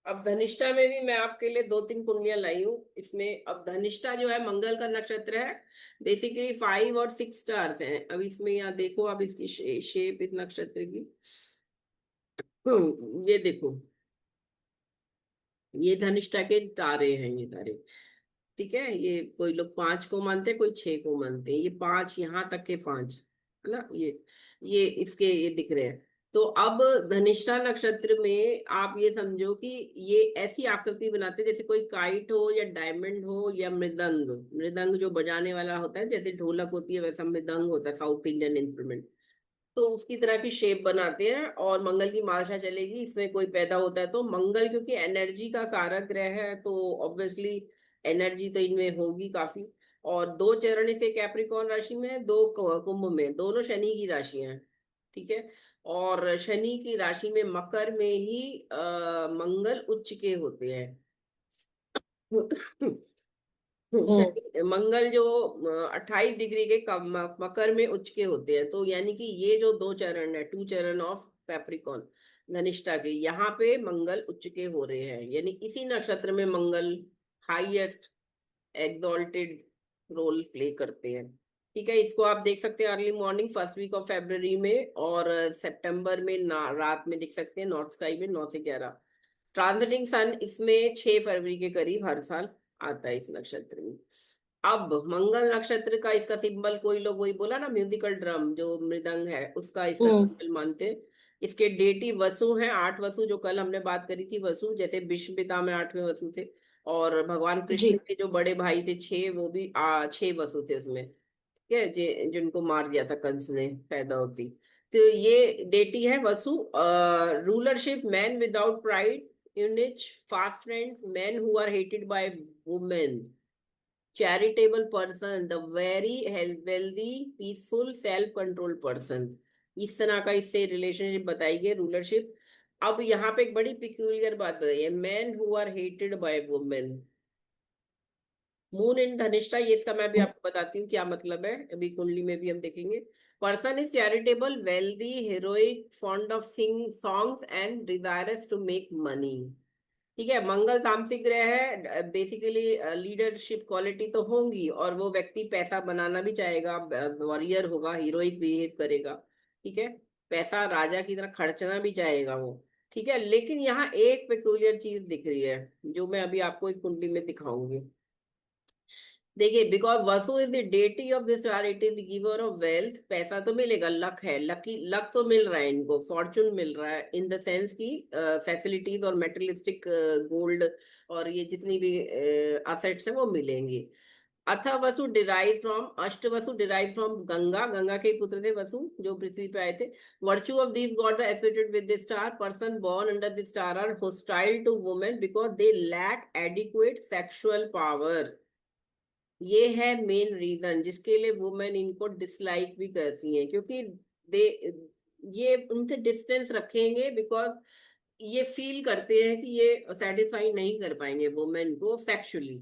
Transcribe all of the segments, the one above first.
अब धनिष्ठा में भी मैं आपके लिए दो तीन कुंडलियां लाई हूँ। इसमें अब धनिष्ठा जो है मंगल का नक्षत्र है। बेसिकली 5 और 6 स्टार्स हैं। अब इसमें यहाँ देखो, अब इसकी शेप इस नक्षत्र की। ये देखो, ये धनिष्ठा के तारे हैं, ये तारे। ठीक है, ये कोई लोग 5 को मानते हैं, कोई 6 को मानते हैं। ये 5, यहाँ तक के 5 है ना। ये इसके ये दिख रहे हैं। तो अब धनिष्ठा नक्षत्र में आप ये समझो कि ये ऐसी आकृति बनाते हैं जैसे कोई काइट हो या डायमंड हो या मृदंग। मृदंग जो बजाने वाला होता है, जैसे ढोलक होती है वैसा मृदंग होता है, साउथ इंडियन इंस्ट्रूमेंट। तो उसकी तरह की शेप बनाते हैं और मंगल की महादशा चलेगी, इसमें कोई पैदा होता है तो मंगल क्योंकि एनर्जी का कारक ग्रह है तो ऑब्वियसली एनर्जी तो इनमें होगी काफी। और दो चरण इसे कैप्रिकॉर्न राशि में है, दो कुंभ में, दोनों शनि की राशियां हैं। ठीक है। और शनि की राशि में मकर में ही मंगल उच्च के होते हैं। हम्म। मंगल जो 28 डिग्री के मकर में उच्च के होते हैं, तो यानी कि ये जो दो चरण है, 2 चरण ऑफ कैप्रिकॉन धनिष्ठा के, यहाँ पे मंगल उच्च के हो रहे हैं, यानी इसी नक्षत्र में Mangal highest exalted role play करते हैं। ठीक है, इसको आप देख सकते हैं early morning first week of February में, और सितंबर में रात में देख सकते हैं नॉर्थ स्काई में 9 से 11। ट्रांजिटिंग सन इसमें 6 फरवरी के करीब हर साल आता है इस नक्षत्र में। अब मंगल नक्षत्र का इसका सिंबल, कोई लोग वही बोला ना म्यूजिकल ड्रम जो मृदंग है, उसका इसका हम्म। सिंबल मानते हैं। इसके डेटी वसु हैं, 8 वसु, जो कल हमने बात करी थी वसु, जैसे विश्व पिता में 8वें वसु थे। और भगवान कृष्ण जी। के जो बड़े भाई थे 6, वो भी 6 वसु थे उसमें। ठीक है, जिनको मार दिया था कंस ने पैदा होती। तो ये डेटी है Vasu. Rulership man without pride, eunuch, fast friend, man who are hated by women, charitable person, the very wealthy, peaceful, self control person. इस तरह का इससे रिलेशनशिप बताई गई रूलरशिप। अब यहाँ पे एक बड़ी पिक्यूलियर बात बताई है, man who are hated by women. Moon in Dhanishtha, ये इसका मैं भी आपको बताती हूँ क्या मतलब है, अभी कुंडली में भी हम देखेंगे। Person is charitable, wealthy, heroic, fond of sing songs and desirous to make money. ठीक है, मंगल तामसिक ग्रह है, बेसिकली लीडरशिप क्वालिटी तो होंगी, और वो व्यक्ति पैसा बनाना भी चाहेगा, वॉरियर होगा, हीरोइक बिहेव करेगा। ठीक है, पैसा राजा की तरह खर्चना भी चाहेगा वो। ठीक है, लेकिन यहाँ एक पेक्यूलियर चीज दिख रही है, जो मैं अभी आपको एक कुंडली में दिखाऊंगी। देखिए, because Vasu is the deity of this star, it is the giver of wealth. पैसा तो मिलेगा, लक है, लकी लक तो मिल रहा है इनको, फॉर्चून मिल रहा है इन द सेंस की फैसिलिटीज और मेटेरियलिस्टिक गोल्ड और ये जितनी भी असेट्स हैं वो मिलेंगी। अथ वसु डिराइव फ्रॉम, अष्ट वसु डिराइव फ्रॉम गंगा, गंगा के ही पुत्र थे वसु जो पृथ्वी पे आए थे। Virtue of these god associated with the star, person born under the star are hostile to women because they lack adequate sexual power. ये है मेन रीजन जिसके लिए वुमेन इनको डिसलाइक भी करती हैं, क्योंकि दे ये उनसे डिस्टेंस रखेंगे बिकॉज ये फील करते हैं कि ये सेटिस्फाई नहीं कर पाएंगे वुमेन को सेक्सुअली।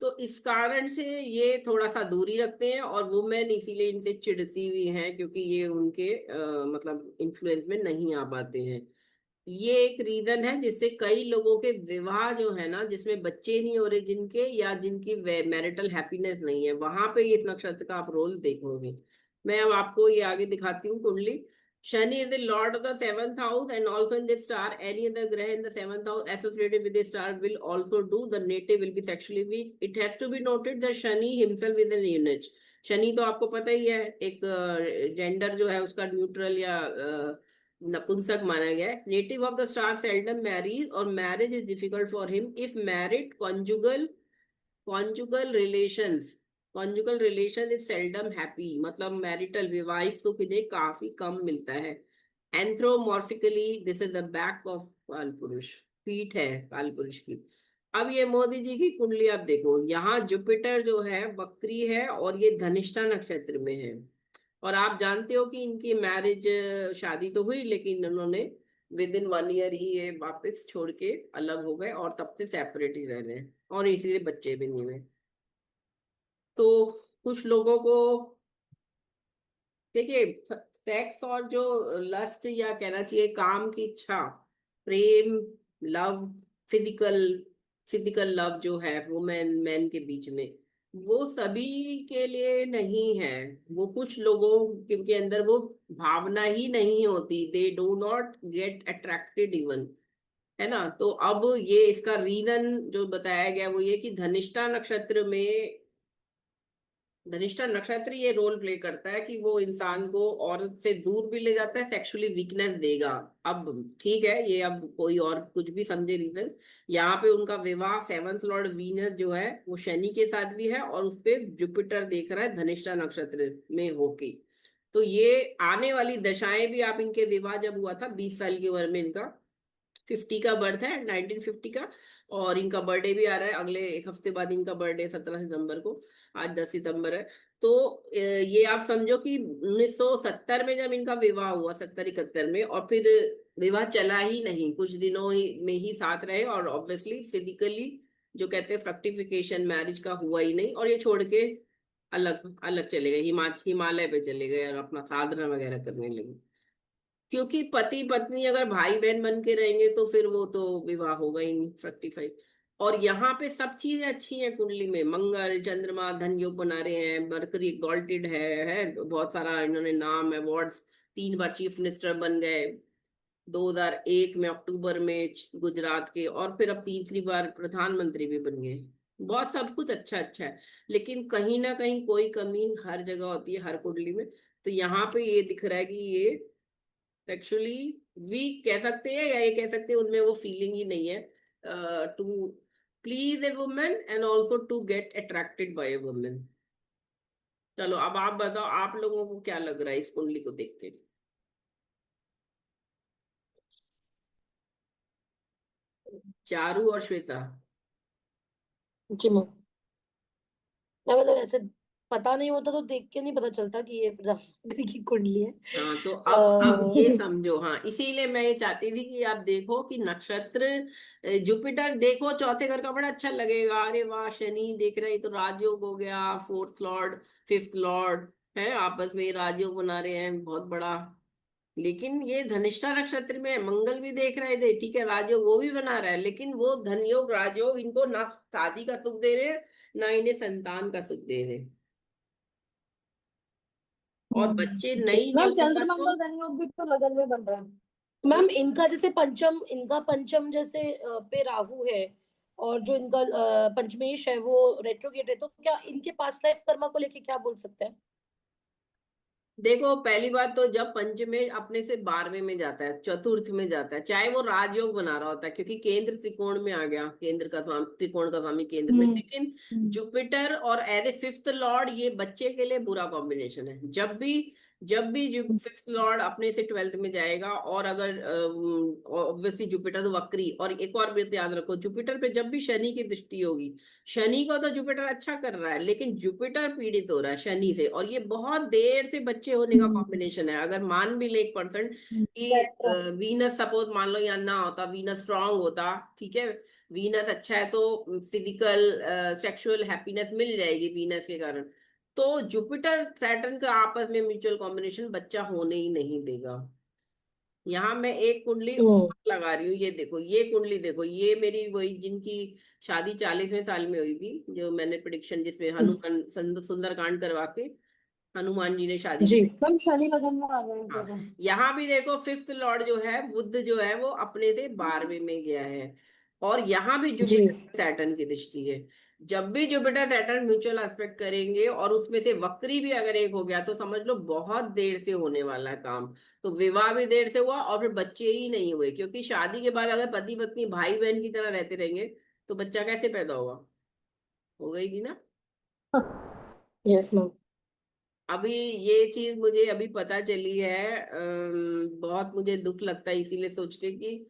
तो इस कारण से ये थोड़ा सा दूरी रखते हैं, और वुमेन इसीलिए इनसे चिढ़ती हुई हैं क्योंकि ये उनके मतलब इन्फ्लुएंस में नहीं आ पाते हैं। ये एक रीजन है जिससे कई लोगों के विवाह जो है ना, जिसमें बच्चे नहीं हो रहे जिनके, या जिनकी मैरिटल हैप्पीनेस नहीं है, वहां पे इस नक्षत्र का आप रोल देखोगे। मैं अब आपको ये आगे दिखाती हूँ कुंडली। Shani is the lord of the 7th house and also in the star, any other ग्रह in the 7th house associated with the star will also do, the native will be sexually weak. It has to be noted that Shani himself with an unit. Shani तो आपको पता ही है, एक gender जो है उसका neutral या नपुंसक माना गया है। Native of the star seldom marries, और marriage is difficult for him if married. Conjugal relations, conjugal relation is seldom happy, मतलब मैरिटल वैवाहिक सुख इन्हें काफी कम मिलता है। Anthropomorphically this is the back of Kaal Purush, पीठ है काल पुरुष की। अब ये मोदी जी की कुंडली आप देखो, यहाँ जुपिटर जो है वक्री है और ये धनिष्ठा नक्षत्र में है। और आप जानते हो कि इनकी मैरिज, शादी तो हुई लेकिन उन्होंने विद इन 1 ईयर ही ये वापस छोड़ के अलग हो गए, और तब से सेपरेट ही रह रहे हैं, और इसलिए बच्चे भी नहीं हुए। तो कुछ लोगों को, देखिए, सेक्स और जो लस्ट या कहना चाहिए काम की इच्छा, प्रेम, लव, फिजिकल फिजिकल लव जो है वुमेन मैन के बीच में, वो सभी के लिए नहीं है। वो कुछ लोगों के अंदर वो भावना ही नहीं होती, they do not get attracted even, है ना। तो अब ये इसका रीजन जो बताया गया वो ये कि धनिष्ठा नक्षत्र में, धनिष्ठा नक्षत्र ये रोल प्ले करता है कि वो इंसान को औरत से दूर भी ले जाता है, सेक्सुअली वीकनेस देगा। अब ठीक है, ये अब कोई और कुछ भी समझे रीजन, यहाँ पे उनका विवाह सेवंथ लॉर्ड वीनस जो है वो शनि के साथ भी है, और उस पे जुपिटर देख रहा है धनिष्ठा नक्षत्र में होके। तो ये आने वाली दशाएं भी, आप इनके विवाह जब हुआ था 20 साल की उम्र में, इनका 50 का बर्थ है, 1950 का, और इनका बर्थडे भी आ रहा है अगले एक हफ्ते बाद, इनका बर्थडे 17 सितंबर को, आज 10 सितंबर है। तो ये आप समझो कि 1970 में जब इनका विवाह हुआ, 70-71 में, और फिर विवाह चला ही नहीं, कुछ दिनों ही में ही साथ रहे, और ऑब्वियसली फिजिकली जो कहते हैं फ्रक्टिफिकेशन मैरिज का हुआ ही नहीं, और ये छोड़ के अलग अलग चले गए, हिमालय पे चले गए और अपना साधना वगैरह करने लगे। क्योंकि पति पत्नी अगर भाई बहन बन के रहेंगे तो फिर वो तो विवाह होगा ही नहीं, फ्रक्टिफाई। और यहाँ पे सब चीजें अच्छी हैं कुंडली में, मंगल चंद्रमा धन योग बना रहे हैं, मरकरी गॉल्टेड है बहुत सारा, इन्होंने नाम अवार्ड्स, 3 बार चीफ मिनिस्टर बन गए, 2001 में अक्टूबर में गुजरात के, और फिर अब तीसरी बार प्रधानमंत्री भी बन गए। बहुत सब कुछ अच्छा अच्छा है, लेकिन कहीं ना कहीं कोई कमी हर जगह होती है, हर कुंडली में। तो यहाँ पे ये दिख रहा है कि ये एक्चुअली वीक कह सकते हैं, या ये कह सकते हैं उनमें वो फीलिंग ही नहीं है to please a women and also to get attracted by a women. चलो अब आप बताओ, आप लोगों को क्या लग रहा है इस कुंडली को देख के। चारू और श्वेता। जी मैम। मैं मतलब ऐसे पता नहीं होता तो देख के नहीं पता चलता कि ये प्रधानमंत्री की कुंडली है। हाँ तो अब ये समझो, हाँ इसीलिए मैं ये चाहती थी कि आप देखो कि नक्षत्र, जुपिटर देखो चौथे घर का बड़ा अच्छा लगेगा, अरे वाह शनि देख रहे हैं, तो राजयोग हो गया, फोर्थ लॉर्ड फिफ्थ लॉर्ड है, आपस में राजयोग बना रहे हैं बहुत बड़ा। लेकिन ये धनिष्ठा नक्षत्र में है, मंगल भी देख रहे थे, ठीक है राजयोग वो भी बना रहा है, लेकिन वो धन योग राजयोग इनको ना शादी का सुख दे रहे हैं, ना इन्हें संतान का सुख दे रहे हैं। और बच्चे जी नहीं मैम, होगा तो, चंद्रमंगल धनयोग भी तो लगन में बन रहा है। मैम इनका जैसे पंचम, इनका पंचम जैसे पे राहु है, और जो इनका पंचमेश है वो रेट्रोगेट है, तो क्या इनके पास्ट लाइफ कर्मा को लेके क्या बोल सकते हैं? देखो पहली बात तो जब पंचमेश अपने से 12वें में जाता है, चतुर्थ में जाता है, चाहे वो राजयोग बना रहा होता है, क्योंकि केंद्र त्रिकोण में आ गया, केंद्र का स्वामी, त्रिकोण का स्वामी केंद्र में, हम्म। लेकिन जुपिटर और एज ए फिफ्थ लॉर्ड ये बच्चे के लिए बुरा कॉम्बिनेशन है। जब भी फिफ्थ लॉर्ड अपने से 12th में जाएगा, और अगर ऑब्वियसली जुपिटर तो वक्री, और एक और बात याद रखो, जुपिटर पे जब भी शनि की दृष्टि होगी, शनि को तो जुपिटर अच्छा कर रहा है, लेकिन जुपिटर पीड़ित हो रहा है शनि से, और ये बहुत देर से बच्चे होने का कॉम्बिनेशन है। अगर मान भी ले 1% कि रेट्रो। वीनस सपोज मान लो या ना होता, वीनस स्ट्रांग होता, ठीक है, वीनस अच्छा है तो फिजिकल सेक्सुअल हैप्पीनेस मिल जाएगी वीनस के कारण, तो जुपिटर सैटर्न का आपस में म्यूचुअल कॉम्बिनेशन बच्चा होने ही नहीं देगा। यहाँ मैं एक कुंडली हम्म। और लगा रही हूँ, ये देखो ये कुंडली देखो, ये मेरी वही जिनकी शादी 40वें साल में हुई थी, जो मैंने प्रिडिक्शन जिसमें हनुमान सुंदरकांड करवा के हनुमान जी ने शादी जी की। मैम, शनि लगन में आ गए हैं हाँ, तो। यहाँ भी देखो फिफ्थ लॉर्ड जो है बुध जो है वो अपने से 12वें में गया है, और यहाँ भी जी। जुपिटर सैटर्न की दृष्टि है। जब भी जुपिटर सैटर्न म्यूचुअल एस्पेक्ट करेंगे, और उसमें से वक्री भी अगर एक हो गया, तो समझ लो बहुत देर से होने वाला है काम। तो विवाह भी देर से हुआ, और फिर बच्चे ही नहीं हुए, क्योंकि शादी के बाद अगर पति पत्नी भाई बहन की तरह रहते रहेंगे तो बच्चा कैसे पैदा होगा, हो गई ना। Yes ma'am. अभी ये चीज मुझे अभी पता चली है, बहुत मुझे दुख लगता है इसीलिए सोच के कि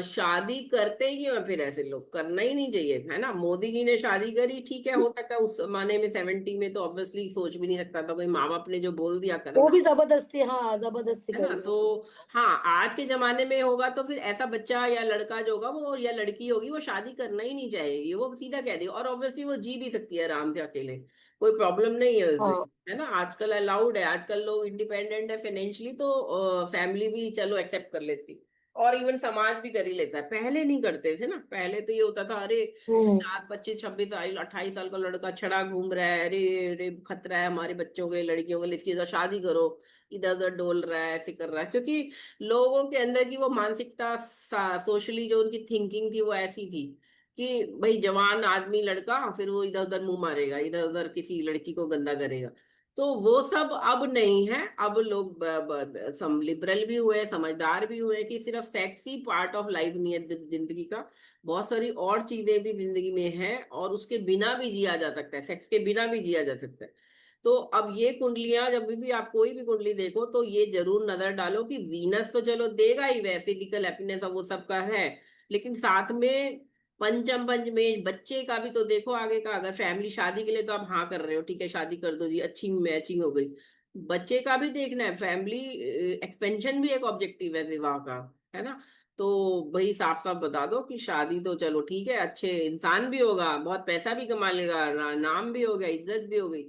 शादी करते ही क्यों हैं फिर ऐसे लोग, करना ही नहीं चाहिए, है ना। मोदी जी ने शादी करी, ठीक है, हो सकता है उस जमाने में 70 में तो ऑब्वियसली सोच भी नहीं सकता था कोई, माँ बाप ने जो बोल दिया वो करना, भी जबरदस्ती, हाँ जबरदस्ती है ना। करी तो होगी। हाँ, आज के जमाने में होगा तो फिर ऐसा बच्चा या लड़का जो होगा वो, या लड़की होगी, वो शादी करना ही नहीं चाहेगी, वो सीधा कह देगी, और ऑब्वियसली वो जी भी सकती है आराम से अकेले, कोई प्रॉब्लम नहीं है उसमें, हाँ। है ना। आजकल अलाउड है, आजकल लोग इंडिपेंडेंट है फाइनेंशियली, तो फैमिली भी चलो एक्सेप्ट कर लेती। और इवन समाज भी कर ही लेता है, पहले नहीं करते थे ना, पहले तो ये होता था अरे हम्म। 4, 25, 26 साल 28 साल का लड़का छड़ा घूम रहा है, अरे अरे खतरा है हमारे बच्चों के लिए, लड़कियों के लिए, इसकी तो शादी करो, इधर उधर डोल रहा है, ऐसे कर रहा है, क्योंकि लोगों के अंदर की वो मानसिकता, सोशली जो उनकी थिंकिंग थी वो ऐसी थी कि भाई जवान आदमी लड़का फिर वो इधर उधर मुंह मारेगा, इधर उधर किसी लड़की को गंदा करेगा। तो वो सब अब नहीं है, अब लोग सम लिबरल भी हुए, समझदार भी हुए कि सिर्फ sex he part of life नहीं है जिंदगी का, बहुत सारी और चीजें भी जिंदगी में है और उसके बिना भी जिया जा सकता है, सेक्स के बिना भी जिया जा सकता है। तो अब ये कुंडलियां जब भी आप कोई भी कुंडली देखो तो ये जरूर नजर डालो कि वीनस तो चलो देगा ही, वह फिजिकल हैप्पीनेस और वो सब का है, लेकिन साथ में पंचम पंच में बच्चे का भी तो देखो आगे का। अगर फैमिली शादी के लिए तो आप हाँ कर रहे हो, ठीक है शादी कर दो जी, अच्छी मैचिंग हो गई, बच्चे का भी देखना है, फैमिली एक्सपेंशन भी एक ऑब्जेक्टिव है विवाह का, है ना। तो भाई साफ साफ बता दो कि शादी तो चलो ठीक है, अच्छे इंसान भी होगा, बहुत पैसा भी कमा लेगा, नाम भी हो गया, इज्जत भी हो गई,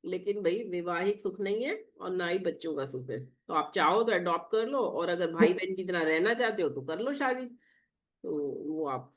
लेकिन भाई वैवाहिक सुख नहीं है और ना ही बच्चों का सुख है। तो आप चाहो तो अडॉप्ट कर लो, और अगर भाई बहन की तरह रहना चाहते हो तो कर लो शादी, तो वो आप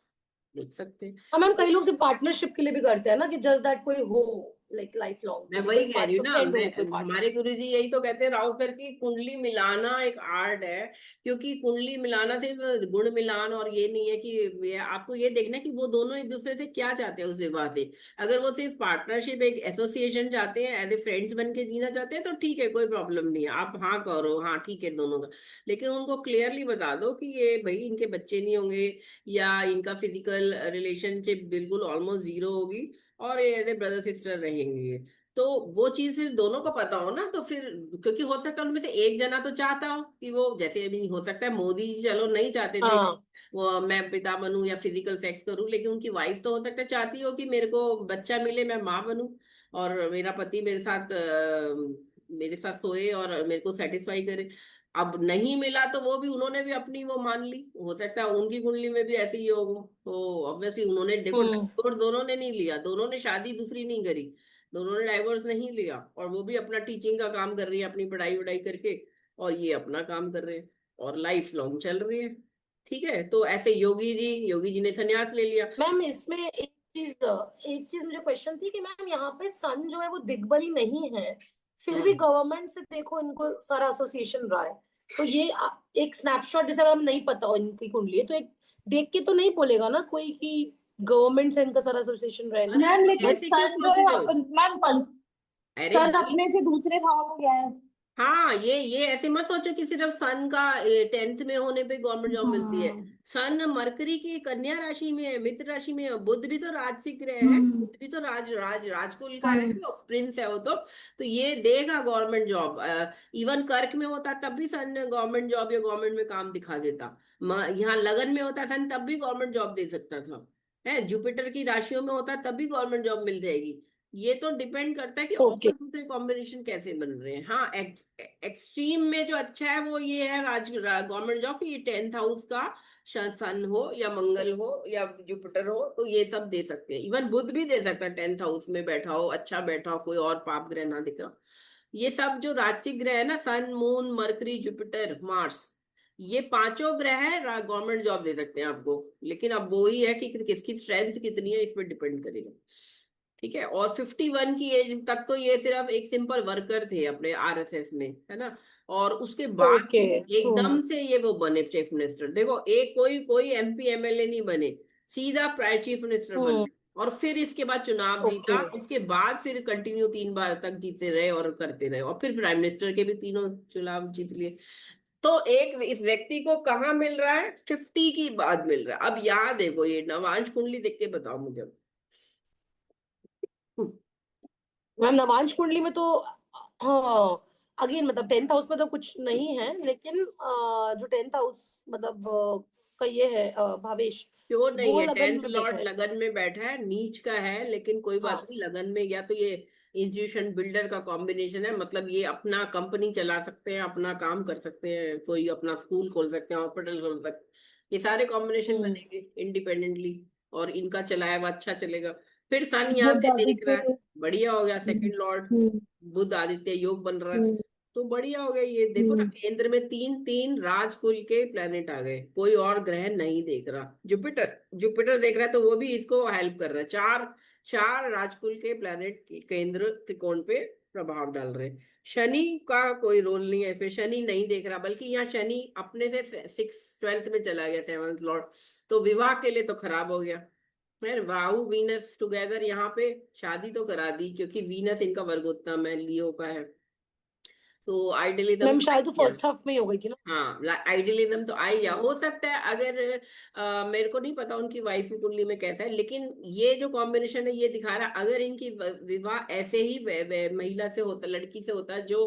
देख सकते हैं। हाँ मैम, तो कई लोग सिर्फ पार्टनरशिप के लिए भी करते हैं ना, कि जस्ट दैट कोई हो, लाइक लाइफ लॉन्ग मैं के लिए वही कोई कह रही हूँ पार्टनर, ना, फ्रेंड मैं हो कोई हमारे पार्टनर। गुरुजी यही तो कहते हैं राव सर की कुंडली मिलाना एक आर्ट है, क्योंकि कुंडली मिलाना सिर्फ गुण मिलान और ये नहीं है कि आपको ये देखना है कि वो दोनों एक दूसरे से क्या चाहते हैं उस विवाह से। अगर वो सिर्फ पार्टनरशिप एक एसोसिएशन चाहते हैं, एज ए फ्रेंड्स बन के जीना चाहते हैं, तो ठीक है कोई प्रॉब्लम नहीं है, आप हाँ करो, हाँ ठीक है दोनों का, लेकिन उनको क्लियरली बता दो कि ये भाई इनके बच्चे नहीं होंगे, या इनका फिजिकल रिलेशनशिप बिल्कुल ऑलमोस्ट जीरो होगी, और ये एज ए ब्रदर सिस्टर रहेंगे। तो वो चीज फिर दोनों को पता हो ना, तो फिर क्योंकि हो सकता है उनमें से एक जना तो चाहता हो कि वो, जैसे अभी हो सकता है मोदी जी चलो नहीं चाहते थे हाँ। वो मैं पिता बनूं या फिजिकल सेक्स करूं, लेकिन उनकी वाइफ तो हो सकता है चाहती हो कि मेरे को बच्चा मिले, मैं माँ बनूं, और मेरा पति मेरे साथ सोए और मेरे को सेटिस्फाई करे। अब नहीं मिला तो वो भी उन्होंने भी अपनी वो मान ली, हो सकता है उनकी कुंडली में भी ऐसे ही हो। तो ऑब्वियसली उन्होंने देखो हम्म। डाइवोर्स दोनों ने नहीं लिया, दोनों ने शादी दूसरी नहीं करी, दोनों ने डाइवोर्स नहीं लिया, और वो भी अपना टीचिंग का काम कर रही है अपनी पढ़ाई वढ़ाई करके, और ये अपना काम कर रहे हैं, और लाइफ लॉन्ग चल रही है। ठीक है, तो ऐसे योगी जी ने संन्यास ले लिया। मैम इसमें एक चीज मुझे क्वेश्चन थी कि मैम यहाँ पे सन जो है वो दिग्बली नहीं है, फिर भी हाँ, गवर्नमेंट से देखो इनको सारा एसोसिएशन रहा है, तो ये एक स्नैपशॉट, जैसे अगर हम नहीं पता हो इनकी कुंडली है, तो एक देख के तो नहीं बोलेगा ना कोई कि गवर्नमेंट से इनका सारा एसोसिएशन रहे ना। अरे मैम तो लेकिन ऐसे क्यों सन जो सोच है रहे हो? अपन मैम अरे सन भाई, अपने से दूसरे भाव में गया है। हाँ ये ऐसे मत सोचो कि सिर्फ सन का 10th में होने पे गवर्नमेंट जॉब मिलती है। हाँ। सन मरकरी की कन्या राशि में है, मित्र राशि में है, बुध भी तो राजसिक ग्रह है, हम्म। बुध भी तो राजकुल का हाँ। है, वो प्रिंस है वो तो ये देगा गवर्नमेंट जॉब। इवन कर्क में होता तब भी सन गवर्नमेंट जॉब या गवर्नमेंट में काम दिखा देता। यहाँ लगन में होता सन तब भी गवर्नमेंट जॉब दे सकता था, है जुपिटर की राशियों में होता तब भी गवर्नमेंट जॉब मिल जाएगी। ये तो डिपेंड करता है कि ओके। और दूसरे कॉम्बिनेशन कैसे बन रहे हैं। हाँ, एक्सट्रीम में जो अच्छा है वो ये है गवर्नमेंट जॉब की, ये 10th हाउस का सन हो या मंगल हो या जुपिटर हो, तो ये सब दे सकते हैं, इवन बुध भी दे सकता है 10th हाउस में बैठा हो, अच्छा बैठा हो, कोई और पाप ग्रह ना दिख रहा। ये सब जो राजसिक ग्रह है ना, sun moon Mercury Jupiter Mars, ये पांचों ग्रह है गवर्नमेंट जॉब दे सकते हैं आपको, लेकिन अब वो ही है कि किसकी स्ट्रेंथ कितनी है इस पर डिपेंड करेगा। ठीक है, और 51 की एज तक तो ये सिर्फ एक सिंपल वर्कर थे अपने आरएसएस में, है ना। और उसके बाद ओके। फिर एकदम से ये वो बने चीफ मिनिस्टर, देखो एक कोई कोई एमपी एमएलए नहीं बने, सीधा प्राइम चीफ मिनिस्टर हम्म। बने। और फिर इसके बाद चुनाव ओके। जीता, उसके बाद फिर कंटिन्यू 3 बार तक जीते रहे और करते रहे, और फिर प्राइम मिनिस्टर के भी तीनों चुनाव जीत लिए। तो एक इस व्यक्ति को कहाँ मिल रहा है, 50 की बाद मिल रहा है। अब यहाँ देखो ये नवांश कुंडली देख के बताओ मुझे। मैम नवांश कुंडली में तो हाँ, अगेन मतलब 10th हाउस में तो कुछ नहीं है, लेकिन जो 10th हाउस मतलब का ये है भावेश, क्यों नहीं वो है, लगन 10th में बैठा लॉर्ड है। लगन में बैठा है, नीच का है, लेकिन कोई बात हाँ। नहीं, लगन में गया तो ये इंस्टीट्यूशन बिल्डर का कॉम्बिनेशन है, मतलब ये अपना कंपनी चला सकते हैं, अपना काम कर सकते हैं, कोई अपना स्कूल खोल सकते हैं, हॉस्पिटल खोल सकते हैं, ये सारे कॉम्बिनेशन हम्म। बनेंगे इंडिपेंडेंटली, और इनका चलाया हुआ अच्छा चलेगा। फिर सन यहाँ बुध से देख रहा है, आदित्य। बढ़िया हो गया, हम्म। सेकंड लॉर्ड हम्म। बुध आदित्य योग बन रहा है। हम्म। तो बढ़िया हो गया। ये देखो ना, केंद्र में तीन तीन राजकुल के प्लेनेट आ गए, कोई और ग्रह नहीं देख रहा। जुपिटर, जुपिटर देख रहा है तो वो भी इसको हेल्प कर रहा है। चार चार राजकुल के प्लेनेट केंद्र त्रिकोण पे प्रभाव डाल रहे हैं। शनि का कोई रोल नहीं है, फिर शनि नहीं देख रहा, बल्कि यहाँ शनि अपने से 6 12th में चला गया, 7th लॉर्ड। तो विवाह के लिए तो खराब हो गया। फिर राहु वीनस टुगेदर, यहाँ पे शादी तो करा दी, क्योंकि वीनस इनका वर्गोत्तम है, लियो का है। तो आइडियलिज्म मैम तो शायद तो आई। फर्स्ट हाफ में ही हो गई थी ना। हाँ, आइडियलिज्म तो आई या हो सकता है। अगर मेरे को नहीं पता उनकी वाइफ की कुंडली में कैसा है, लेकिन ये जो कॉम्बिनेशन है ये दिखा रहा है, अगर इनकी विवाह ऐसे ही महिला से होता, लड़की से होता जो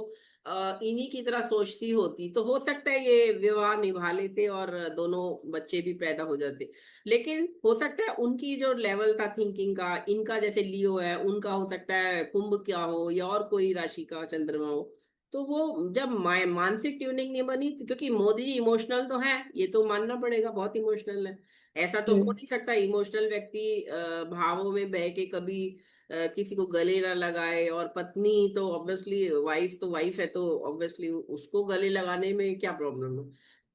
इन्हीं की तरह सोचती होती, तो हो सकता है ये विवाह निभा लेते और दोनों बच्चे भी पैदा हो जाते। लेकिन हो सकता है उनकी जो लेवल था थिंकिंग का, इनका जैसे लियो है, उनका हो सकता है कुंभ क्या हो या और कोई राशि का चंद्रमा हो। तो वो जब मानसिक ट्यूनिंग नहीं बनी, क्योंकि मोदी जी इमोशनल तो है, ये तो मानना पड़ेगा, बहुत इमोशनल है। ऐसा तो हो हम्म। नहीं सकता इमोशनल व्यक्ति भावों में बह के कभी किसी को गले ना लगाए। और पत्नी तो ऑब्वियसली, वाइफ तो वाइफ है, तो ऑब्वियसली उसको गले लगाने में क्या प्रॉब्लम है।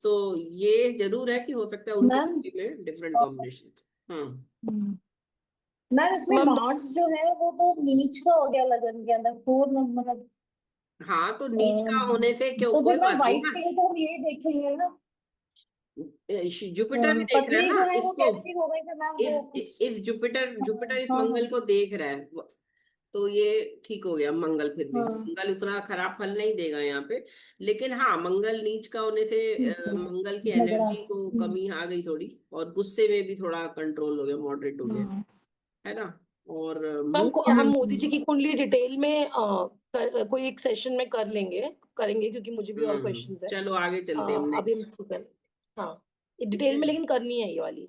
तो ये जरूर है कि हो सकता है उनके मैम कुंडली में डिफरेंट कॉम्बिनेशन। हाँ। मैम इसमें मैम मार्स जो है वो तो नीच का हो गया लगन के अंदर, 4 नंबर। हाँ, तो नीच का होने से क्यों, तो कोई फिर मैम बात नहीं वाइफ ना। के लिए तो हम यही देखेंगे ना। जुपिटर भी देख रहा है पत्नी ना जो है वो इसको। कैसी हो गई फिर मैम, इस वो कुछ। इस जुपिटर जुपिटर इस हाँ मंगल हाँ को देख रहा है। तो ये ठीक हो गया मंगल। फिर भी हाँ। मंगल उतना खराब फल नहीं देगा यहाँ पे। लेकिन हाँ, मंगल नीच का होने से ठीक है। मंगल की झगड़ा। एनर्जी को कमी आ गई थोड़ी, और गुस्से में भी थोड़ा कंट्रोल हो गया, मॉडरेट हो गया, हाँ। है ना। और मैम मून हम यहाँ। मोदी जी की कुंडली डिटेल में कोई एक सेशन में कर लेंगे, करेंगे, क्योंकि मुझे भी और क्वेश्चंस है। चलो आगे चलते हैं हम अभी नेक्स्ट। हम हाँ, ठीक डिटेल है, में लेकिन करनी है ये वाली।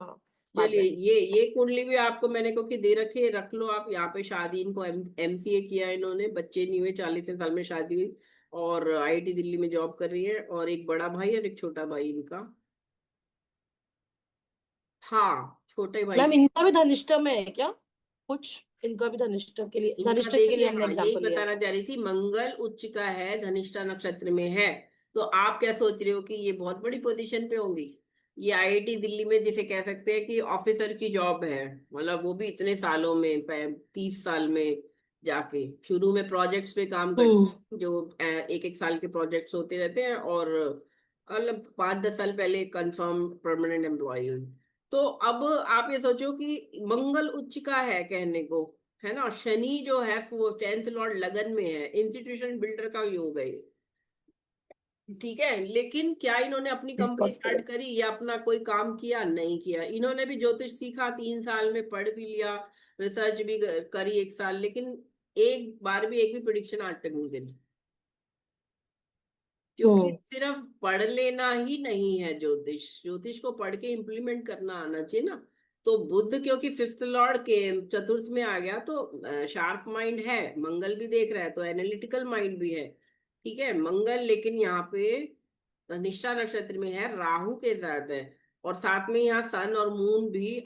हाँ, बाद चलिए। में। ये कुंडली भी आपको मैंने को कि दे रखी है, रख लो आप यहाँ पे। शादी इनको एमसीए किया है इन्होंने, बच्चे नहीं हुए, 40 साल में शादी हुई, और आईआईटी दिल्ली में जॉब कर रही है, और एक बड़ा भाई और एक छोटा भाई इनका। हाँ, छोटे भाई। मैम इनका भी धनिष्ठा में है क्या कुछ? इनका भी धनिष्ठा के लिए, इनका धनिष्ठा के लिए देखिए, हमने हाँ यही एग्जांपल लिया बताना था। चाह रही थी, मंगल उच्च का है, धनिष्ठा नक्षत्र में है। तो आप क्या सोच रहे हो कि ये बहुत बड़ी पोजीशन पे होंगी। ये आईआईटी दिल्ली में जिसे कह सकते हैं कि ऑफिसर की जॉब है, मतलब वो भी इतने सालों में, 30 साल में जाके। शुरू में प्रोजेक्ट्स पे काम हम्म। करते हैं, जो एक एक साल के प्रोजेक्ट्स होते रहते हैं, और मतलब 5 10 साल पहले कंफर्म परमानेंट एम्प्लॉय हुई। तो अब आप ये सोचो कि मंगल उच्च का है कहने को, है ना। शनि जो है वो 10th लॉर्ड लगन में है, इंस्टीट्यूशन बिल्डर का योग है ये। ठीक है, लेकिन क्या इन्होंने अपनी कंपनी बहुत स्टार्ट correct। करी या अपना कोई काम किया? नहीं किया। इन्होंने भी ज्योतिष सीखा, 3 साल में पढ़ भी लिया, रिसर्च भी करी 1 साल, लेकिन एक बार भी एक भी प्रिडिक्शन आज तक नहीं करी। क्योंकि हम्म। सिर्फ पढ़ लेना ही नहीं है ज्योतिष, ज्योतिष को पढ़ के इम्प्लीमेंट करना आना चाहिए ना। तो बुध क्योंकि 5th लॉर्ड के चतुर्थ में आ गया, तो शार्प माइंड है, मंगल भी देख रहा है, तो एनालिटिकल माइंड भी है। ठीक है, मंगल लेकिन यहाँ पे निष्ठा नक्षत्र में है, राहु के साथ है। और साथ में यहाँ सन और मून भी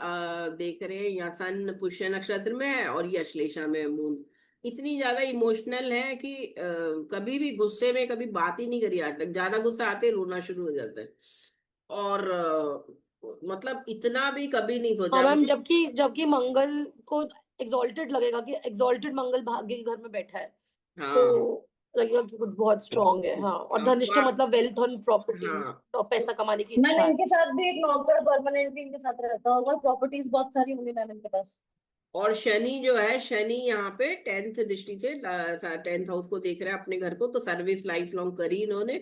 देख रहे हैं। यहाँ सन पुष्य नक्षत्र में है, और ये अश्लेषा में है मून। इतनी ज्यादा इमोशनल है कि कभी भी गुस्से में कभी बात ही नहीं करी आज तक। ज्यादा गुस्सा आते ही रोना शुरू हो जाता है। और मतलब इतना भी कभी नहीं हाँ सोचा मैम, हमने। जबकि जबकि मंगल को एग्जॉल्टेड लगेगा कि एग्जॉल्टेड मंगल भाग्य के घर में बैठा है, तो हाँ लगेगा कि कुछ बहुत स्ट्रांग है। हाँ, और हाँ धनिष्ठा मतलब वेल्थ और प्रॉपर्टी, हाँ। और पैसा कमाने की मैम इच्छा है। इनके साथ भी एक नौकर परमानेंटली इनके साथ रहता होगा, प्रॉपर्टीज बहुत सारी होंगी मैम इनके पास। और शनि जो है, शनि यहाँ पे 10th दृष्टि से 10th हाउस को देख रहा है, अपने घर को। तो सर्विस लाइफ लॉन्ग करी इन्होंने।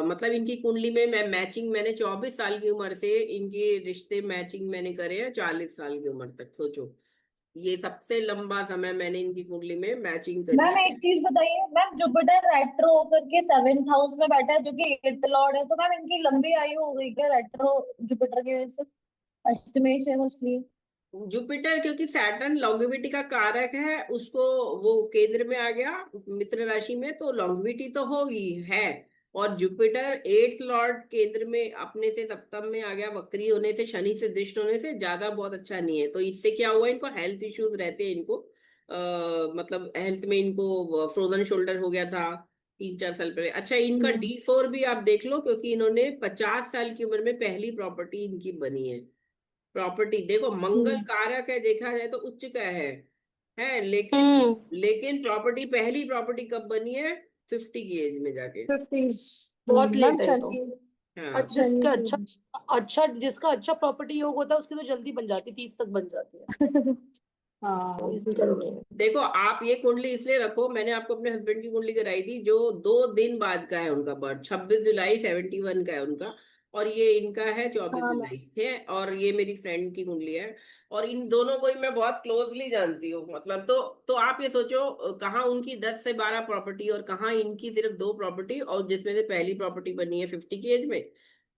मतलब इनकी कुंडली में मैं मैचिंग, मैंने 24 साल की उम्र से इनके रिश्ते मैचिंग मैंने करे हैं, 40 साल की उम्र तक सोचो। ये सबसे लंबा समय मैंने इनकी कुंडली में मैचिंग करी मैम एक है। चीज बताइए मैम, जुपिटर रेट्रो होकर के 7th हाउस में बैठा है जो कि 8th लॉर्ड है, तो मैम इनकी लंबी आयु हो गई क्या रेट्रो जुपिटर की वजह से? अष्टमेश है वो इसलिए। जुपिटर क्योंकि सैटर्न लॉन्गेविटी का कारक है, उसको वो केंद्र में आ गया मित्र राशि में, तो लॉन्गेविटी तो होगी है। और जुपिटर 8th लॉर्ड केंद्र में अपने से सप्तम में आ गया, वक्री होने से, शनि से दृष्ट होने से ज्यादा बहुत अच्छा नहीं है। तो इससे क्या हुआ, इनको हेल्थ इश्यूज रहते हैं इनको। मतलब हेल्थ में इनको फ्रोजन शोल्डर हो गया था, 3-4 साल पहले। अच्छा, इनका D4 भी आप देख लो, क्योंकि इन्होंने 50 साल की उम्र में पहली प्रॉपर्टी इनकी बनी है। प्रॉपर्टी देखो, मंगल कारक है, देखा जाए तो उच्च का है लेकिन हम्म लेकिन प्रॉपर्टी, पहली प्रॉपर्टी कब बनी है? 50 की एज में जाके। 50। बहुत मैम लेट है ये तो। शनि, हाँ, शनि जिसका की अच्छा, वजह अच्छा जिसका अच्छा प्रॉपर्टी योग होता है उसकी तो जल्दी बन जाती है, 30 तक बन जाती है। से। तो हाँ। इसी का नहीं है। देखो आप ये कुंडली इसलिए रखो, मैंने आपको अपने हस्बैंड की कुंडली कराई थी, जो 2 दिन बाद का है उनका बर्थ, 26 जुलाई 71 का है उनका। और ये इनका है चौबीस हाँ मैम। जुलाई है और ये मेरी फ्रेंड की कुंडली है। और इन दोनों को ही मैं बहुत क्लोजली जानती हूँ, मतलब तो आप ये सोचो, कहाँ उनकी 10 से 12 प्रॉपर्टी और कहाँ इनकी सिर्फ 2 प्रॉपर्टी, और जिसमें से पहली प्रॉपर्टी बनी है 50 की एज में,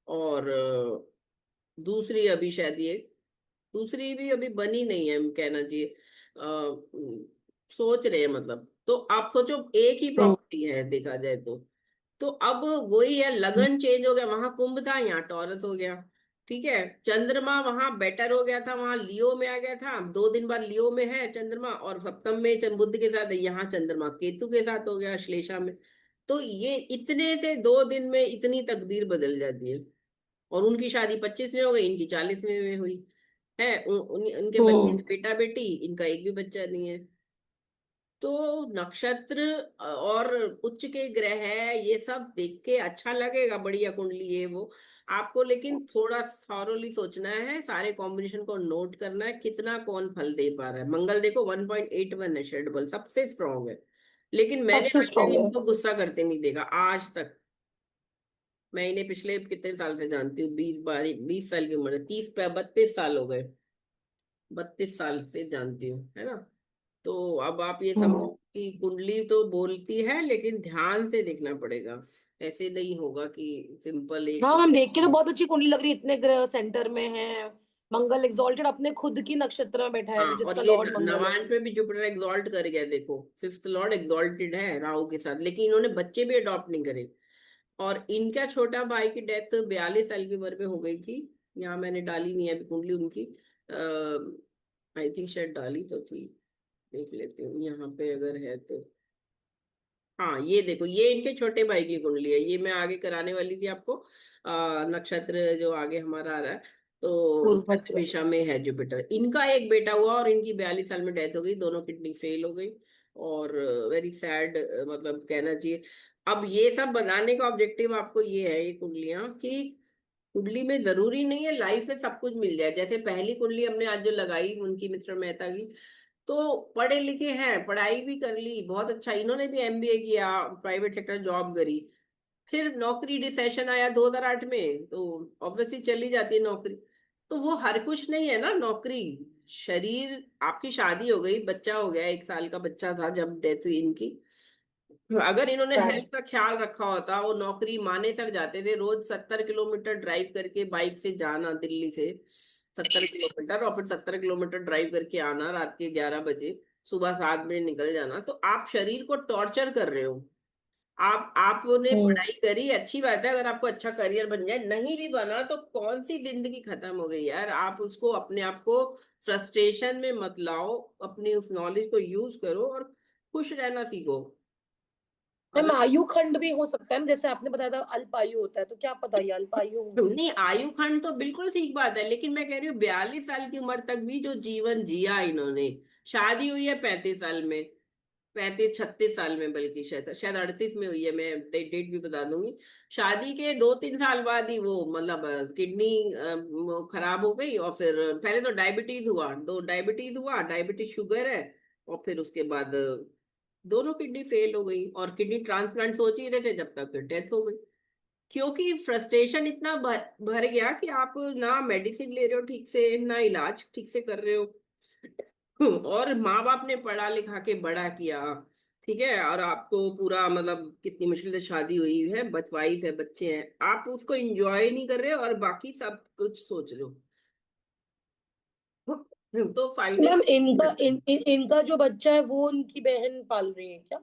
और दूसरी अभी शायद ये, दूसरी भी अभी बनी नहीं है कहना चाहिए। सोच रहे हैं मतलब, तो आप सोचो एक ही हम्म प्रॉपर्टी है देखा जाए तो अब वही है, लगन चेंज हो गया, वहां कुंभ था यहाँ टॉरस हो गया। ठीक है, चंद्रमा वहां बेटर हो गया था, वहां लियो में आ गया था, 2 दिन बाद लियो में है चंद्रमा, और सप्तम में बुध के साथ है, यहाँ चंद्रमा केतु के साथ हो गया श्लेषा में। तो ये इतने से 2 दिन में इतनी तकदीर बदल जाती है। और उनकी शादी 25 में हो गई, इनकी 40 में हुई है। उनके बच्चे हम्म बेटा बेटी, इनका एक भी बच्चा नहीं है। तो नक्षत्र और उच्च के ग्रह ये सब देख के अच्छा लगेगा, बढ़िया कुंडली है वो आपको, लेकिन थोड़ा थॉरोली सोचना है, सारे कॉम्बिनेशन को नोट करना है, कितना कौन फल दे पा रहा है। मंगल देखो 1.81 है, शेड बल सबसे स्ट्रांग है, लेकिन मैंने सबसे आज तक स्ट्रांग है। इनको गुस्सा करते नहीं देखा आज तक। मैं इन्हें पिछले कितने साल से जानती हूँ, 20 साल की उम्र है, 30 32 साल हो गए, 32 साल से जानती हूँ, है ना। तो अब आप ये समझो हम्म कि कुंडली तो बोलती है, लेकिन ध्यान से देखना पड़ेगा, ऐसे नहीं होगा कि सिंपल एक। हाँ, हम देख के तो बहुत अच्छी कुंडली लग रही है, इतने ग्रह सेंटर में है। मंगल एग्जॉल्टेड अपने खुद की नक्षत्र में बैठा हाँ, है और जिसका ये लॉर्ड मंगल है। नवांश में भी जुपिटर एग्जॉल्ट कर गया, देखो 5th लॉर्ड एग्जॉल्टेड है राहु के साथ, लेकिन इन्होंने बच्चे भी अडॉप्ट नहीं करे। और इनका छोटा भाई की डेथ 42 साल की उम्र में हो गई थी। यहाँ मैंने डाली नहीं है अभी कुंडली उनकी, आई थिंक शायद डाली तो थी, देख लेती हूँ यहाँ पे अगर है तो। हाँ, ये देखो, ये इनके छोटे भाई की कुंडली है, ये मैं आगे कराने वाली थी आपको। नक्षत्र जो आगे हमारा आ रहा है, तो पूर्व मध्य मध्य। दिशा में है जुपिटर, इनका एक बेटा हुआ और इनकी 42 साल में डेथ हो गई, दोनों किडनी फेल हो गई। और वेरी सैड, मतलब कहना चाहिए। अब ये सब बनाने का ऑब्जेक्टिव आपको ये है, ये कुंडलियां, कि कुंडली में जरूरी नहीं है लाइफ में सब कुछ मिल जाए। जैसे पहली कुंडली हमने आज जो लगाई उनकी, मिस्टर मेहता की, तो पढ़े लिखे हैं, पढ़ाई भी कर ली बहुत अच्छा, इन्होंने भी MBA किया, प्राइवेट सेक्टर जॉब करी, फिर नौकरी रिसेशन आया 2008 में, तो ऑब्वियसली चली जाती है नौकरी। तो वो हर कुछ नहीं है ना नौकरी। शरीर, आपकी शादी हो गई, बच्चा हो गया, 1 साल का बच्चा था जब डेथ हुई इनकी। अगर इन्होंने सैड। हेल्थ का ख्याल रखा होता, वो नौकरी माने तक जाते थे, रोज 70 किलोमीटर ड्राइव करके बाइक से जाना दिल्ली से, 70 किलोमीटर, और फिर 70 किलोमीटर ड्राइव करके आना रात के 11 बजे, सुबह 7 बजे निकल जाना, तो आप शरीर को टॉर्चर कर रहे हो। आपने हम्म पढ़ाई करी, अच्छी बात है, अगर आपको अच्छा करियर बन जाए, नहीं भी बना तो कौन सी जिंदगी खत्म हो गई यार। आप उसको, अपने आप को फ्रस्ट्रेशन में मत लाओ, अपनी उस नॉलेज को यूज करो और खुश रहना सीखो। मैम, अगर आयु खंड भी हो सकता है, जैसे आपने बताया था अल्प आयु होता है, तो क्या पता ये अल्प आयु हो। नहीं, आयु खंड तो बिल्कुल ठीक बात है, लेकिन मैं कह रही हूँ 42 साल की उम्र तक भी जो जीवन जिया इन्होंने, शादी हुई है 35 साल में, 35 36 साल में, बल्कि शायद शायद 38 में हुई है, मैं डेट भी बता दूंगी। शादी के 2-3 साल बाद ही वो, मतलब किडनी खराब हो गई, और फिर पहले तो डायबिटीज हुआ, डायबिटीज शुगर है, और फिर उसके बाद दोनों किडनी फेल हो गई, और किडनी ट्रांसप्लांट सोच ही रहे थे जब तक डेथ हो गई। क्योंकि फ्रस्ट्रेशन इतना भर गया कि आप ना मेडिसिन ले रहे हो ठीक से, ना इलाज ठीक से कर रहे हो। और माँ बाप ने पढ़ा लिखा के बड़ा किया, ठीक है, और आपको पूरा, मतलब कितनी मुश्किल से शादी हुई है, वाइफ है, बच्चे हैं, आप उसको एंजॉय नहीं कर रहे हो और बाकी सब कुछ सोच रहे हो। तो मैम, फाइनली, इनका जो बच्चा है वो उनकी बहन पाल रही है क्या?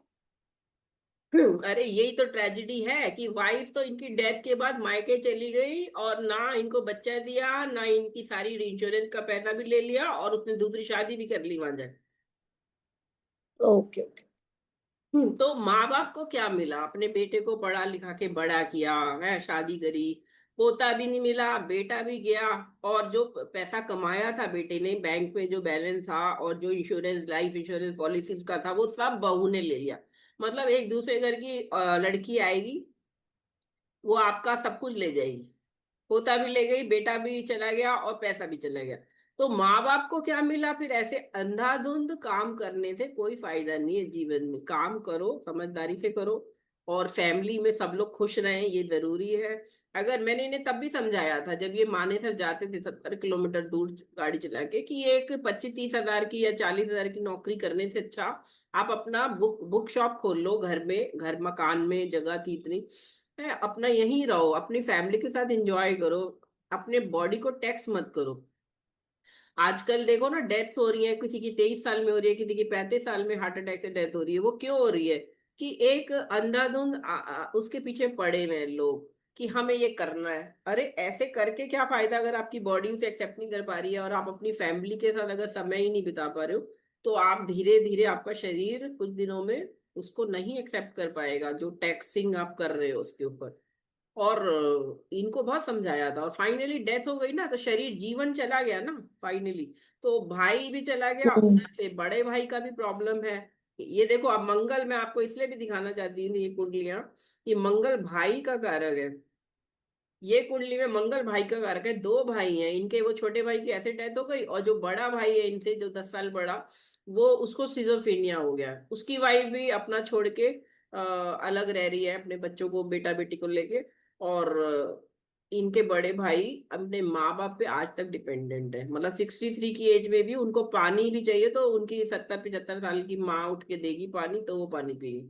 अरे यही तो ट्रेजेडी है कि वाइफ तो इनकी डेथ के बाद मायके चली गई, और ना इनको बच्चा दिया, ना इनकी सारी इंश्योरेंस का पैसा भी ले लिया, और उसने दूसरी शादी भी कर ली वहां जाके। Okay okay. तो माँ बाप को क्या मिला? अपने बेटे को पढ़ा लिखा के बड़ा किया है, शादी करी, पोता भी नहीं मिला, बेटा भी गया, और जो पैसा कमाया था बेटे ने, बैंक में जो बैलेंस था और जो इंश्योरेंस, लाइफ इंश्योरेंस पॉलिसीज का था, वो सब बहू ने ले लिया। मतलब एक दूसरे घर की लड़की आएगी, वो आपका सब कुछ ले जाएगी। पोता भी ले गई, बेटा भी चला गया, और पैसा भी चला गया। तो माँ बाप को क्या मिला फिर? ऐसे अंधाधुंध काम करने से कोई फायदा नहीं है जीवन में। काम करो, समझदारी से करो, और फैमिली में सब लोग खुश रहें, ये जरूरी है। अगर मैंने इन्हें तब भी समझाया था जब ये मानेसर जाते थे 70 किलोमीटर दूर गाड़ी चला के, कि ये एक 25-30 हजार की या 40 हजार की नौकरी करने से अच्छा आप अपना बुक शॉप खोल लो घर में, घर मकान में जगह थी इतनी है, अपना यहीं रहो, अपनी फैमिली के साथ एंजॉय करो, अपने बॉडी को टैक्स मत करो। आजकल देखो ना, डेथ्स हो रही है, किसी की 23 साल में हो रही है, किसी की 35 साल में हार्ट अटैक से डेथ हो रही है। वो क्यों हो रही है? कि एक अंधाधुंध उसके पीछे पड़े हुए हैं लोग, कि हमें ये करना है। अरे ऐसे करके क्या फायदा अगर आपकी बॉडी उसे एक्सेप्ट नहीं कर पा रही है, और आप अपनी फैमिली के साथ अगर समय ही नहीं बिता पा रहे हो, तो आप धीरे धीरे आपका शरीर कुछ दिनों में उसको नहीं एक्सेप्ट कर पाएगा, जो टैक्सिंग आप कर रहे हो उसके ऊपर। और इनको बहुत समझाया था, और फाइनली डेथ हो गई ना, तो शरीर, जीवन चला गया ना फाइनली। तो भाई भी चला गया, हम्म। उधर से बड़े भाई का भी प्रॉब्लम है। ये देखो, अब मंगल मैं आपको इसलिए भी दिखाना चाहती हूँ, ये कुंडलियां, कि मंगल भाई का कारक है। ये कुंडली में मंगल भाई का कारक है। दो भाई हैं इनके, वो छोटे भाई की ऐसे डेथ हो गई, और जो बड़ा भाई है इनसे, जो 10 साल बड़ा, वो उसको सिजोफ्रेनिया हो गया। उसकी वाइफ भी अपना छोड़ के अलग रह रही है, अपने बच्चों को, बेटा बेटी को लेके। और इनके बड़े भाई अपने माँ बाप पे आज तक डिपेंडेंट है। मतलब 63 की एज में भी उनको पानी भी चाहिए, तो उनकी 70-75 साल की माँ उठ के देगी पानी, तो वो पानी पिएगी।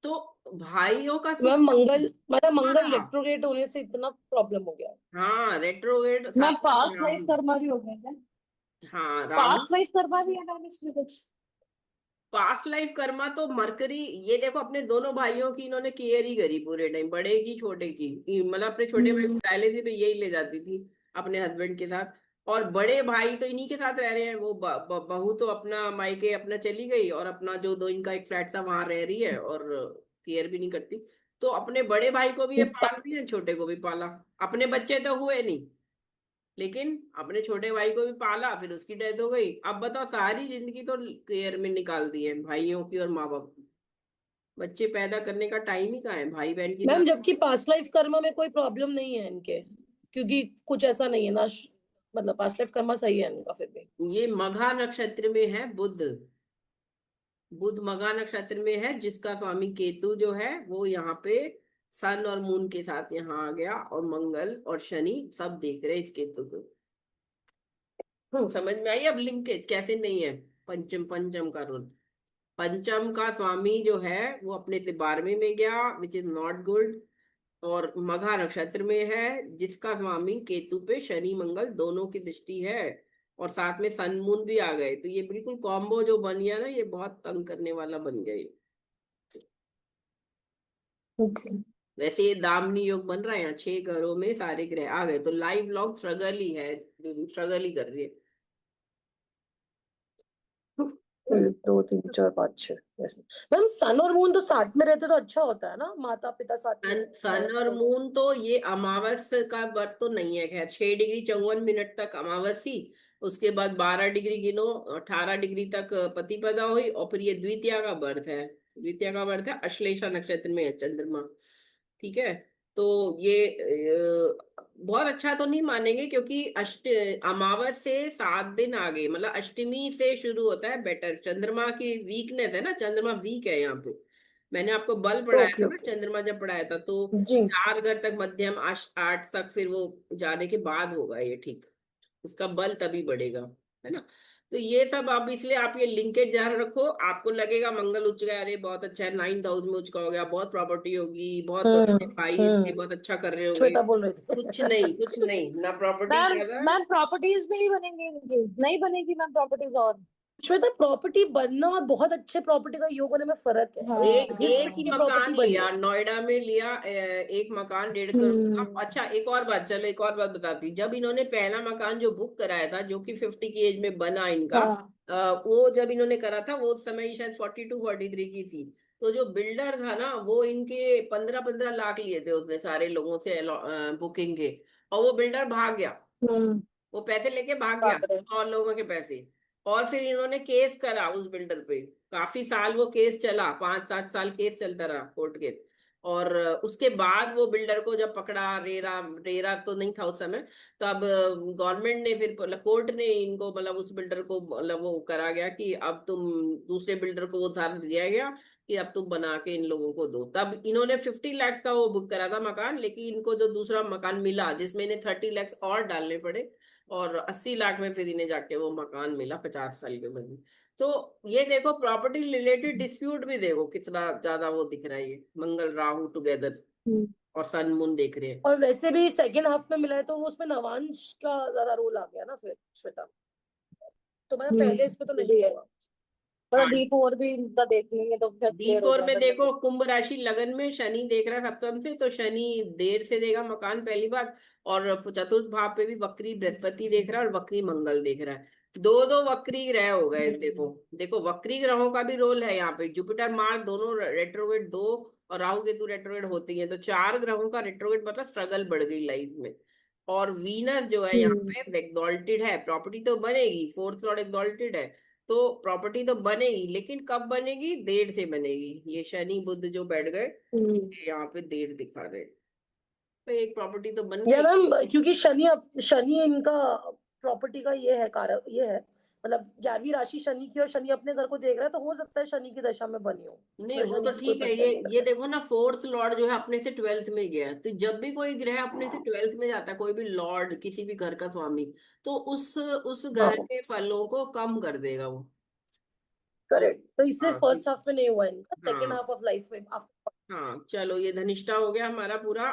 तो भाइयों का सुख। मैम मंगल, मतलब मंगल हाँ, रेट्रोग्रेड होने से इतना प्रॉब्लम हो गया। हाँ, रेट्रोग्रेड मैं साथ में पास्ट लाइफ राहु। कर्मा भी हो गया क्या? हाँ, राहु। पास्ट लाइफ कर्मा भी है मैम इसमें कुछ? पास्ट लाइफ कर्मा तो मरकरी, ये देखो अपने दोनों भाइयों की इन्होंने केयर ही करी पूरे टाइम, बड़े की छोटे की। मतलब अपने छोटे भाई को हम्म। डायलिसिस पे यही ले जाती थी अपने हस्बैंड के साथ। और बड़े भाई तो इन्हीं के साथ रह रहे हैं। वो बहू तो अपना मायके अपना चली गई, और अपना जो दो इनका एक फ्लैट था वहां रह रही है, और केयर भी नहीं करती। तो अपने बड़े भाई को भी ये पाल रही है, छोटे को भी पाला। अपने बच्चे तो हुए नहीं, लेकिन अपने छोटे भाई को भी पाला, फिर उसकी डेथ हो गई। अब बताओ, सारी जिंदगी तो केयर में निकाल दी है भाइयों की और माँ बाप की। बच्चे पैदा करने का टाइम ही कहाँ है भाई बहन की मैम तरह। जबकि पास्ट लाइफ कर्मा में कोई प्रॉब्लम नहीं है इनके, क्योंकि कुछ ऐसा नहीं है ना, मतलब पास्ट लाइफ कर्मा सही है इनका फिर भी। ये मघा नक्षत्र में है बुध। बुध मघा नक्षत्र में है, जिसका स्वामी केतु जो है वो यहाँ पे सन और मून के साथ यहाँ आ गया, और मंगल और शनि सब देख रहे हैं इस केतु को। समझ में आई अब लिंकेज कैसे नहीं है? पंचम, पंचम का रोल। पंचम का स्वामी जो है वो अपने से 12वें में गया, विच इज नॉट गुड। और मघा नक्षत्र में है, जिसका स्वामी केतु पे शनि मंगल दोनों की दृष्टि है, और साथ में सन मून भी आ गए। तो ये बिल्कुल कॉम्बो जो बन गया ना, ये बहुत तंग करने वाला बन गया ये। ओके। वैसे ये दामनी योग बन रहा है, यहाँ 6 घरों में सारे ग्रह आ गए, तो लाइफ लॉन्ग स्ट्रगल ही है, स्ट्रगल ही कर रही है। 1 2 3 4 5 6। मैम सन और मून तो साथ में रहते तो अच्छा होता है ना, माता पिता साथ में सन रहे और तो। मून तो, ये अमावस का व्रत तो नहीं है खैर। 6 डिग्री 54 मिनट तक अमावसी, उसके बाद 12 डिग्री गिनो, 18 डिग्री तक प्रतिपदा हुई, और फिर ये द्वितीया का व्रत है। द्वितीया का व्रत है, अश्लेषा नक्षत्र में है चंद्रमा। ठीक है। तो ये बहुत अच्छा तो नहीं मानेंगे, क्योंकि अमावस से 7 दिन आगे, मतलब अष्टमी से शुरू होता है बेटर। चंद्रमा की वीकनेस है ना, चंद्रमा वीक है यहाँ पे। मैंने आपको बल पढ़ाया ओके था ना, ओके। चंद्रमा जब पढ़ाया था, तो जी। 4 घर तक मध्यम, 8 तक, फिर वो जाने के बाद होगा ये ठीक। उसका बल तभी बढ़ेगा, है ना। तो ये सब आप, इसलिए आप ये लिंकेज ध्यान रखो। आपको लगेगा मंगल उच्च गया, अरे बहुत अच्छा है, 9th हाउस में उच्च का हो गया, बहुत प्रॉपर्टी होगी, बहुत हम्म। भाई इसके हम्म। बहुत अच्छा कर रहे होंगे। श्वेता बोल रहे कुछ थे। नहीं, कुछ नहीं, ना प्रॉपर्टी मैम ज्यादा। मैम प्रॉपर्टीज नहीं बनेंगी इनकी, नहीं बनेगी मैम प्रॉपर्टीज और। श्वेता प्रॉपर्टी बनना और बहुत अच्छे प्रॉपर्टी का योग होने में फर्क है। हाँ रिस्क एक ही की हाँ। प्रॉपर्टी मकान बनी लिया है। नोएडा में, लिया एक मकान 1.5 करोड़ का। हम्म। अच्छा, एक और बात, चलो एक और बात बताती हूँ। जब इन्होंने पहला मकान जो बुक कराया था, जो कि 50 की एज में बना इनका, हाँ वो जब इन्होंने करा था वो उस समय शायद 42-43 की थी। तो जो बिल्डर था ना वो इनके 15-15 लाख लिए थे उसने सारे लोगों से बुकिंग के, और वो बिल्डर भाग गया। हम्म। वो पैसे लेके भाग गया, बाप रे। और लोगों के पैसे। और फिर इन्होंने केस करा उस बिल्डर पे। काफी साल वो केस चला, 5-7 साल केस चलता रहा कोर्ट केस। और उसके बाद वो बिल्डर को जब पकड़ा, रेरा रेरा तो नहीं था उस समय, तब गवर्नमेंट ने फिर मतलब कोर्ट ने इनको मतलब उस बिल्डर को मतलब वो करा गया कि अब तुम दूसरे बिल्डर को वो उधार दिया गया कि अब तुम बना के इन लोगों को दो। तब इन्होंने 50 लाख का वो बुक करा था मकान, लेकिन इनको जो दूसरा मकान मिला जिसमें इन्हें 30 लाख और डालने पड़े, और 80 लाख में फिर इन्हें जाके वो मकान मिला 50 साल के बाद। तो ये देखो प्रॉपर्टी रिलेटेड डिस्प्यूट भी देखो कितना ज्यादा वो दिख रहा है, ये मंगल राहु टुगेदर हम्म। और सन मून देख रहे हैं। और वैसे भी सेकेंड हाफ में मिला है तो वो उसमें नवांश का ज्यादा रोल आ गया ना फिर, श्वेता। तो मैं पहले इसमें तो ये नहीं भी है। हुआ। मतलब D4 भी इनका देख लेंगे तो फिर क्लियर हो D4 में जाएगा सब देखो कुछ। कुंभ राशि लगन में शनि देख रहा है सप्तम से, तो शनि देर से देगा मकान पहली बात। और चतुर्थ भाव पे भी वक्री बृहस्पति देख रहा है और वक्री मंगल देख रहा है। दो दो वक्री ग्रह हो गए देखो। हम्म। देखो वक्री ग्रहों का भी रोल है यहाँ पे, जुपिटर मार्स दोनों रेट्रोगेट, दो और राहु केतु रेट्रोगेट होती है, तो 4 ग्रहों का रेट्रोगेट मतलब स्ट्रगल बढ़ गई लाइफ में। और वीनस जो है यहाँ हम्म। पे एक्सॉल्टेड है, प्रॉपर्टी तो बनेगी, फोर्थ लॉर्ड एक्सॉल्टेड है, तो प्रॉपर्टी तो बनेगी, लेकिन कब बनेगी, देर से बनेगी। ये शनि बुध जो बैठ गए, हम्म। यहाँ पे देर दिखा रहे, तो एक प्रॉपर्टी तो बन या गई। मैम क्योंकि शनि इनका प्रॉपर्टी का ये है कारक, ये है मतलब 11वीं राशि शनि की, और शनि अपने घर को देख रहा है, तो हो सकता है शनि की दशा में बनी हो। नहीं तो वो शनि तो की कोई ठीक है, प्रत्यय नहीं ये करता। देखो ना फोर्थ लॉर्ड जो है अपने से 12th में गया है, तो जब भी कोई ग्रह अपने से 12th में जाता है, कोई भी लॉर्ड किसी भी घर का स्वामी, तो उस घर हाँ के फलों को कम कर देगा वो। तो करेक्ट, तो इसलिए हाँ फर्स्ट हाफ में नहीं हुआ इनका, सेकेंड हाँ हाफ ऑफ लाइफ में आफ्टर। हाँ, चलो ये धनिष्ठा हो गया हमारा पूरा।